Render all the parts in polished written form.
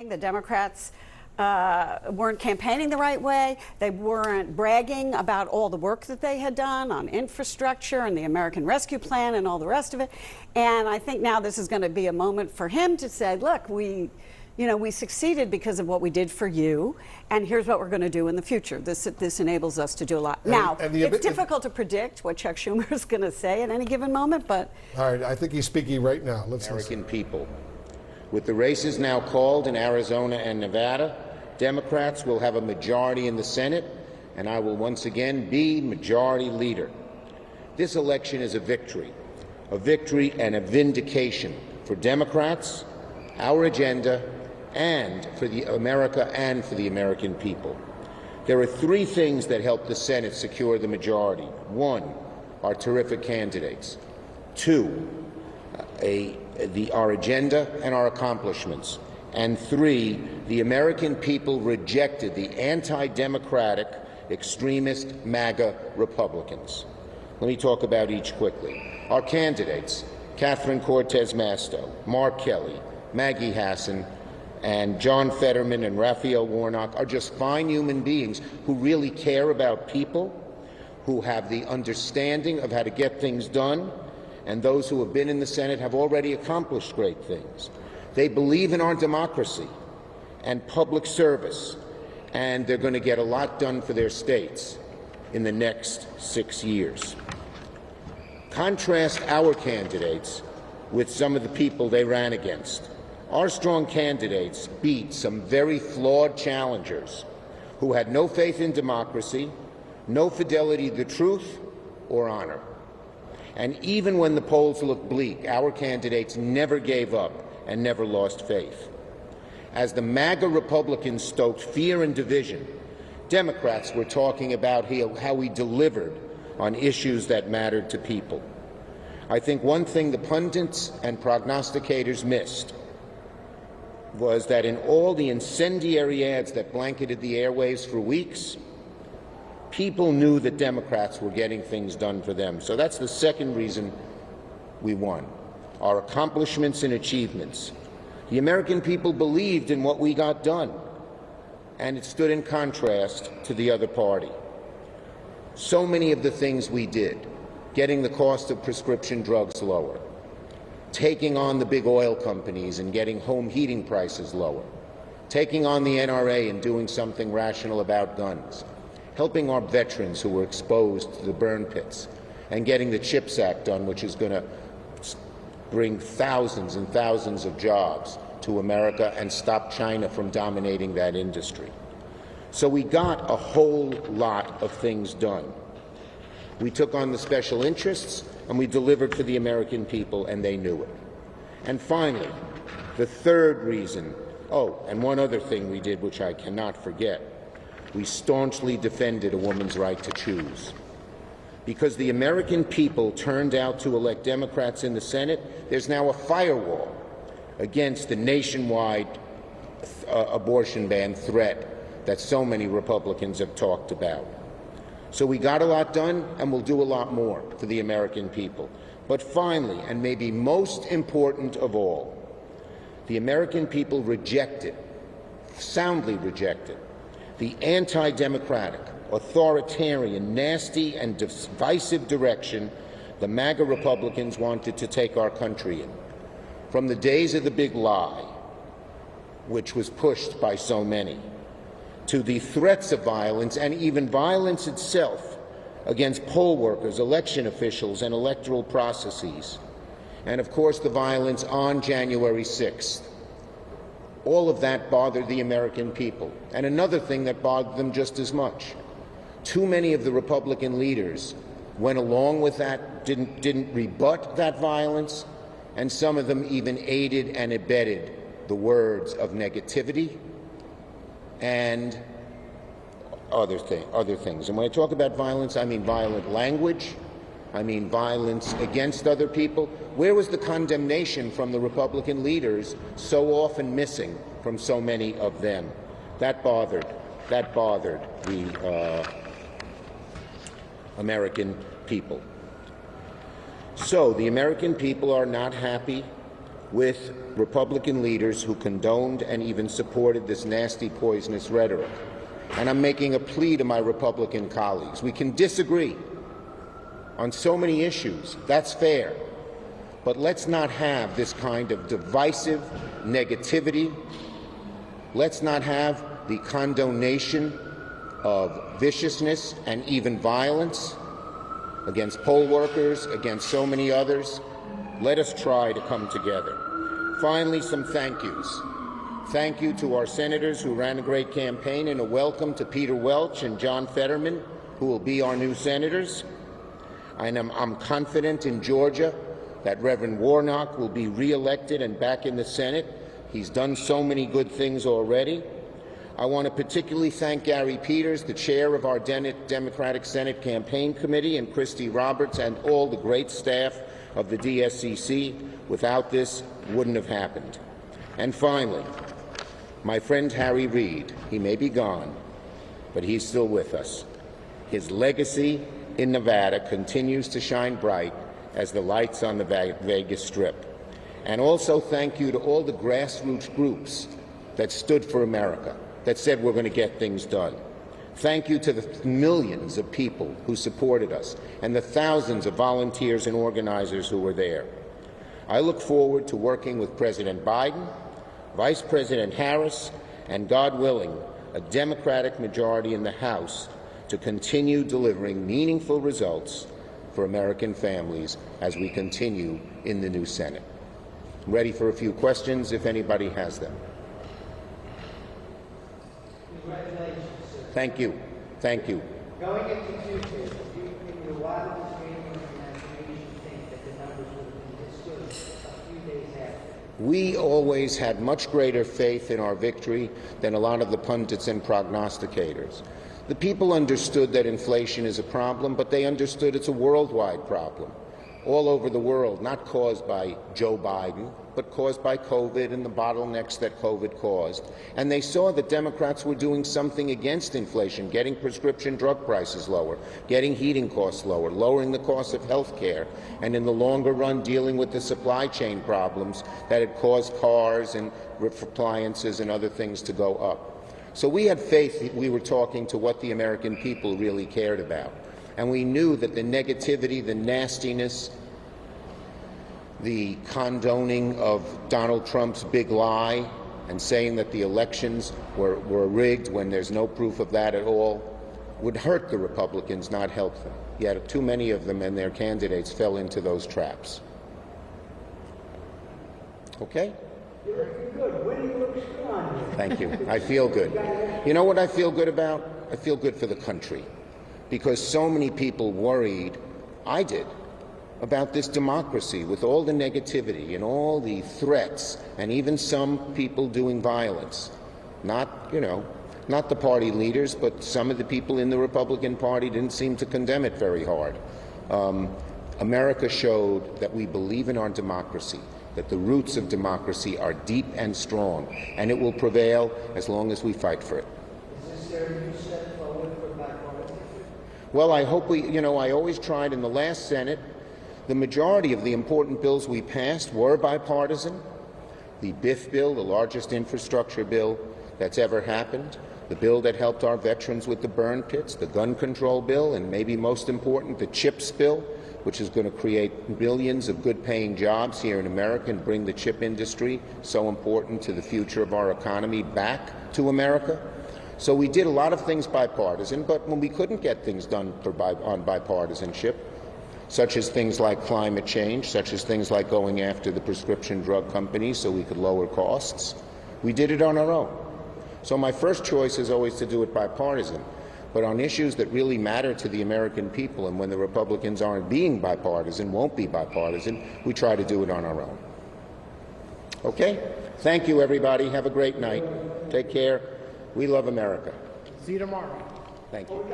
The Democrats weren't campaigning the right way. They weren't bragging about all the work that they had done on infrastructure and the American Rescue Plan and all the rest of it. And I think now this is going to be a moment for him to say, look, we succeeded because of what we did for you, and here's what we're going to do in the future. This enables us to do a lot. It's difficult to predict what Chuck Schumer is going to say at any given moment, but... All right, I think he's speaking right now. Let's American people. With the races now called in Arizona and Nevada, Democrats will have a majority in the Senate, and I will once again be majority leader. This election is a victory and a vindication for Democrats, our agenda, and for America and for the American people. There are three things that help the Senate secure the majority. One, our terrific candidates. Two, our agenda and our accomplishments. And three, the American people rejected the anti-democratic, extremist MAGA Republicans. Let me talk about each quickly. Our candidates, Catherine Cortez Masto, Mark Kelly, Maggie Hassan, and John Fetterman and Raphael Warnock are just fine human beings who really care about people, who have the understanding of how to get things done, and those who have been in the Senate have already accomplished great things. They believe in our democracy and public service, and they're going to get a lot done for their states in the next 6 years. Contrast our candidates with some of the people they ran against. Our strong candidates beat some very flawed challengers who had no faith in democracy, no fidelity to truth or honor. And even when the polls looked bleak, our candidates never gave up and never lost faith. As the MAGA Republicans stoked fear and division, Democrats were talking about how we delivered on issues that mattered to people. I think one thing the pundits and prognosticators missed was that in all the incendiary ads that blanketed the airwaves for weeks, people knew that Democrats were getting things done for them. So that's the second reason we won. Our accomplishments and achievements. The American people believed in what we got done, and it stood in contrast to the other party. So many of the things we did, getting the cost of prescription drugs lower, taking on the big oil companies and getting home heating prices lower, taking on the NRA and doing something rational about guns, helping our veterans who were exposed to the burn pits, and getting the CHIPS Act done, which is going to bring thousands and thousands of jobs to America and stop China from dominating that industry. So we got a whole lot of things done. We took on the special interests, and we delivered for the American people, and they knew it. And finally, the third reason, and one other thing we did, which I cannot forget, we staunchly defended a woman's right to choose. Because the American people turned out to elect Democrats in the Senate, there's now a firewall against the nationwide abortion ban threat that so many Republicans have talked about. So we got a lot done, and we'll do a lot more for the American people. But finally, and maybe most important of all, the American people rejected, soundly rejected, the anti-democratic, authoritarian, nasty, and divisive direction the MAGA Republicans wanted to take our country in. From the days of the big lie, which was pushed by so many, to the threats of violence and even violence itself against poll workers, election officials, and electoral processes, and of course the violence on January 6th. All of that bothered the American people. And another thing that bothered them just as much. Too many of the Republican leaders went along with that, didn't rebut that violence, and some of them even aided and abetted the words of negativity and other things. And when I talk about violence, I mean violent language, I mean violence against other people. Where was the condemnation from the Republican leaders so often missing from so many of them? That bothered the American people. So the American people are not happy with Republican leaders who condoned and even supported this nasty, poisonous rhetoric. And I'm making a plea to my Republican colleagues. We can disagree on so many issues. That's fair. But let's not have this kind of divisive negativity. Let's not have the condonation of viciousness and even violence against poll workers, against so many others. Let us try to come together. Finally, some thank yous. Thank you to our senators who ran a great campaign, and a welcome to Peter Welch and John Fetterman, who will be our new senators. I'm confident in Georgia that Reverend Warnock will be reelected and back in the Senate. He's done so many good things already. I want to particularly thank Gary Peters, the chair of our Democratic Senate Campaign Committee, and Christy Roberts and all the great staff of the DSCC. Without this, it wouldn't have happened. And finally, my friend Harry Reid. He may be gone, but he's still with us. His legacy in Nevada continues to shine bright as the lights on the Vegas Strip. And also thank you to all the grassroots groups that stood for America, that said we're going to get things done. Thank you to the millions of people who supported us and the thousands of volunteers and organizers who were there. I look forward to working with President Biden, Vice President Harris, and, God willing, a Democratic majority in the House to continue delivering meaningful results for American families as we continue in the new Senate. I'm ready for a few questions if anybody has them. Congratulations, sir. Thank you. Thank you. Going into Tuesday, do you think the wildest framing imagination think that the numbers would have been this good a few days after? We always had much greater faith in our victory than a lot of the pundits and prognosticators. The people understood that inflation is a problem, but they understood it's a worldwide problem. All over the world, not caused by Joe Biden, but caused by COVID and the bottlenecks that COVID caused. And they saw that Democrats were doing something against inflation, getting prescription drug prices lower, getting heating costs lower, lowering the cost of health care, and in the longer run dealing with the supply chain problems that had caused cars and appliances and other things to go up. So we had faith that we were talking to what the American people really cared about. And we knew that the negativity, the nastiness, the condoning of Donald Trump's big lie and saying that the elections were rigged when there's no proof of that at all would hurt the Republicans, not help them. Yet too many of them and their candidates fell into those traps. Okay? You're looking good. Winning looks good on you. Thank you. I feel good. You know what I feel good about? I feel good for the country. Because so many people worried, I did, about this democracy with all the negativity and all the threats and even some people doing violence. Not the party leaders, but some of the people in the Republican Party didn't seem to condemn it very hard. America showed that we believe in our democracy, that the roots of democracy are deep and strong, and it will prevail as long as we fight for it. Is this their new step forward for bipartisanship? Well, I hope I always tried in the last Senate, the majority of the important bills we passed were bipartisan. The BIF bill, the largest infrastructure bill that's ever happened, the bill that helped our veterans with the burn pits, the gun control bill, and maybe most important, the CHIPS bill, which is going to create millions of good-paying jobs here in America and bring the chip industry, so important to the future of our economy, back to America. So we did a lot of things bipartisan, but when we couldn't get things done on bipartisanship, such as things like climate change, such as things like going after the prescription drug companies so we could lower costs, we did it on our own. So my first choice is always to do it bipartisan. But on issues that really matter to the American people, and when the Republicans aren't being bipartisan, won't be bipartisan, we try to do it on our own. Okay? Thank you, everybody. Have a great night. Take care. We love America. See you tomorrow. Thank you.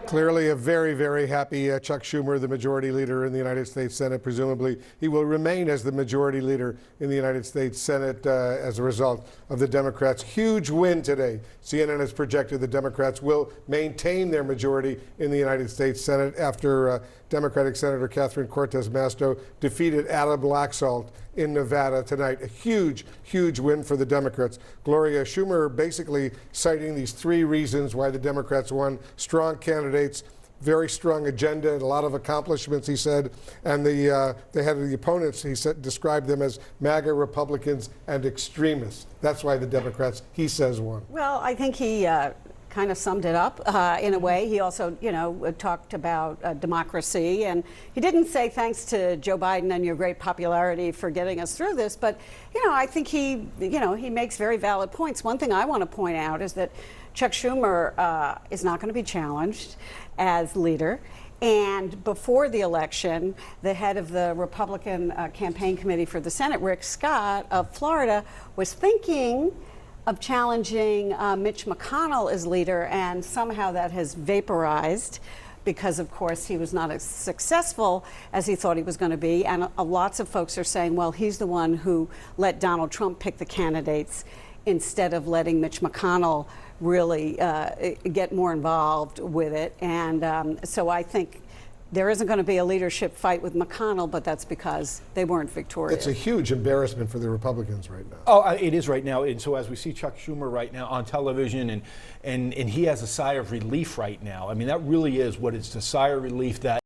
Clearly a very, very happy Chuck Schumer, the majority leader in the United States Senate. Presumably he will remain as the majority leader in the United States Senate as a result of the Democrats' huge win today. CNN has projected the Democrats will maintain their majority in the United States Senate after Democratic Senator Catherine Cortez Masto defeated Adam Laxalt in Nevada tonight. A huge, huge win for the Democrats. Gloria, Schumer basically citing these three reasons why the Democrats won: strong candidates, very strong agenda, and a lot of accomplishments, he said. And they had the opponents, he said, described them as MAGA Republicans and extremists. That's why the Democrats, he says, won. Well, I think he kind of summed it up in a way. He also, talked about democracy, and he didn't say thanks to Joe Biden and your great popularity for getting us through this, but, I think he makes very valid points. One thing I want to point out is that Chuck Schumer is not going to be challenged as leader. And before the election, the head of the Republican campaign committee for the Senate, Rick Scott of Florida, was thinking of challenging Mitch McConnell as leader, and somehow that has vaporized because, of course, he was not as successful as he thought he was going to be. And lots of folks are saying, well, he's the one who let Donald Trump pick the candidates instead of letting Mitch McConnell really get more involved with it. And so I think there isn't going to be a leadership fight with McConnell, but that's because they weren't victorious. It's a huge embarrassment for the Republicans right now. Oh, it is right now. And so as we see Chuck Schumer right now on television, and he has a sigh of relief right now. I mean, that really is what it's, a sigh of relief that